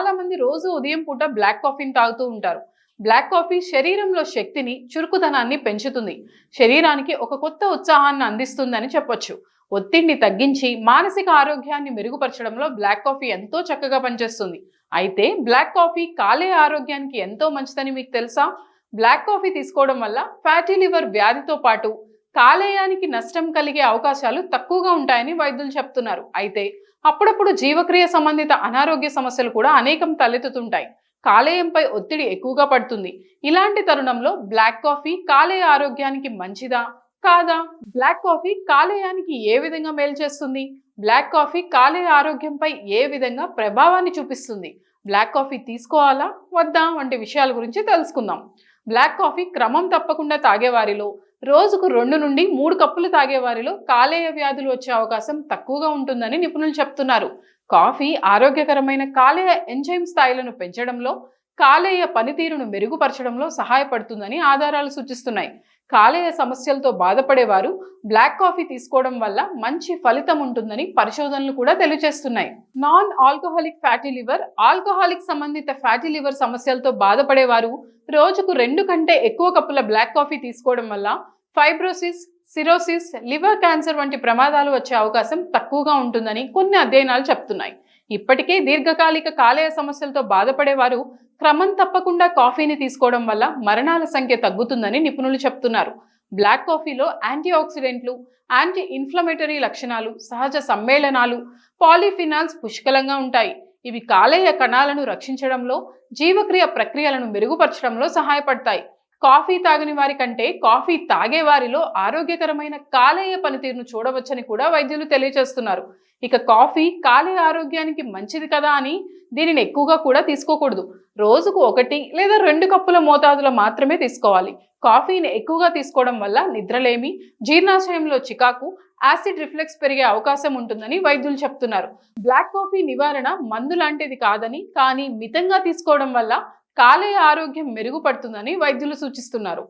చాలా మంది రోజు ఉదయం పూట బ్లాక్ కాఫీని తాగుతూ ఉంటారు. బ్లాక్ కాఫీ శరీరంలో శక్తిని, చురుకుదనాన్ని పెంచుతుంది. శరీరానికి ఒక కొత్త ఉత్సాహాన్ని అందిస్తుందని చెప్పొచ్చు. ఒత్తిడిని తగ్గించి మానసిక ఆరోగ్యాన్ని మెరుగుపరచడంలో బ్లాక్ కాఫీ ఎంతో చక్కగా పనిచేస్తుంది. అయితే బ్లాక్ కాఫీ కాలేయ ఆరోగ్యానికి ఎంతో మంచిదని మీకు తెలుసా? బ్లాక్ కాఫీ తీసుకోవడం వల్ల ఫ్యాటీ లివర్ వ్యాధితో పాటు కాలేయానికి నష్టం కలిగే అవకాశాలు తక్కువగా ఉంటాయని వైద్యులు చెప్తున్నారు. అయితే అప్పుడప్పుడు జీవక్రియ సంబంధిత అనారోగ్య సమస్యలు కూడా అనేకం తలెత్తుతుంటాయి. కాలేయంపై ఒత్తిడి ఎక్కువగా పడుతుంది. ఇలాంటి తరుణంలో బ్లాక్ కాఫీ కాలేయ ఆరోగ్యానికి మంచిదా కాదా? బ్లాక్ కాఫీ కాలేయానికి ఏ విధంగా మేలు చేస్తుంది? బ్లాక్ కాఫీ కాలేయ ఆరోగ్యంపై ఏ విధంగా ప్రభావాన్ని చూపిస్తుంది? బ్లాక్ కాఫీ తీసుకోవాలా వద్దా వంటి విషయాల గురించి తెలుసుకుందాం. బ్లాక్ కాఫీ క్రమం తప్పకుండా తాగేవారిలో, రోజుకు 2 నుండి 3 కప్పులు తాగేవారిలో కాలేయ వ్యాధులు వచ్చే అవకాశం తక్కువగా ఉంటుందని నిపుణులు చెప్తున్నారు. కాఫీ ఆరోగ్యకరమైన కాలేయ ఎంజైమ్ స్థాయిలను పెంచడంలో, కాలేయ పనితీరును మెరుగుపరచడంలో సహాయపడుతుందని ఆధారాలు సూచిస్తున్నాయి. కాలేయ సమస్యలతో బాధపడేవారు బ్లాక్ కాఫీ తీసుకోవడం వల్ల మంచి ఫలితం ఉంటుందని పరిశోధనలు కూడా తెలియజేస్తున్నాయి. Non alcoholic fatty liver, alcoholic సంబంధిత ఫ్యాటీ లివర్ సమస్యలతో బాధపడేవారు రోజుకు 2 కంటే ఎక్కువ కప్పుల బ్లాక్ కాఫీ తీసుకోవడం వల్ల ఫైబ్రోసిస్, సిరోసిస్, లివర్ క్యాన్సర్ వంటి ప్రమాదాలు వచ్చే అవకాశం తక్కువగా ఉంటుందని కొన్ని అధ్యయనాలు చెప్తున్నాయి. ఇప్పటికే దీర్ఘకాలిక కాలేయ సమస్యలతో బాధపడేవారు క్రమం తప్పకుండా కాఫీని తీసుకోవడం వల్ల మరణాల సంఖ్య తగ్గుతుందని నిపుణులు చెప్తున్నారు. బ్లాక్ కాఫీలో యాంటీ ఆక్సిడెంట్లు, యాంటీ ఇన్ఫ్లమేటరీ లక్షణాలు, సహజ సమ్మేళనాలు, పాలిఫినాల్స్ పుష్కలంగా ఉంటాయి. ఇవి కాలేయ కణాలను రక్షించడంలో, జీవక్రియ ప్రక్రియలను మెరుగుపరచడంలో సహాయపడతాయి. కాఫీ తాగని వారి కంటే కాఫీ తాగే వారిలో ఆరోగ్యకరమైన కాలేయ పనితీరును చూడవచ్చని కూడా వైద్యులు తెలియజేస్తున్నారు. ఇక కాఫీ కాలేయ ఆరోగ్యానికి మంచిది కదా అని దీనిని ఎక్కువగా కూడా తీసుకోకూడదు. రోజుకు 1 లేదా 2 కప్పుల మోతాదులో మాత్రమే తీసుకోవాలి. కాఫీని ఎక్కువగా తీసుకోవడం వల్ల నిద్రలేమి, జీర్ణాశయంలో చికాకు, యాసిడ్ రిఫ్లెక్స్ పెరిగే అవకాశం ఉంటుందని వైద్యులు చెప్తున్నారు. బ్లాక్ కాఫీ నివారణ మందు లాంటిది కాదని, కానీ మితంగా తీసుకోవడం వల్ల కాలేయ ఆరోగ్యం మెరుగుపడుతుందని వైద్యులు సూచిస్తున్నారు.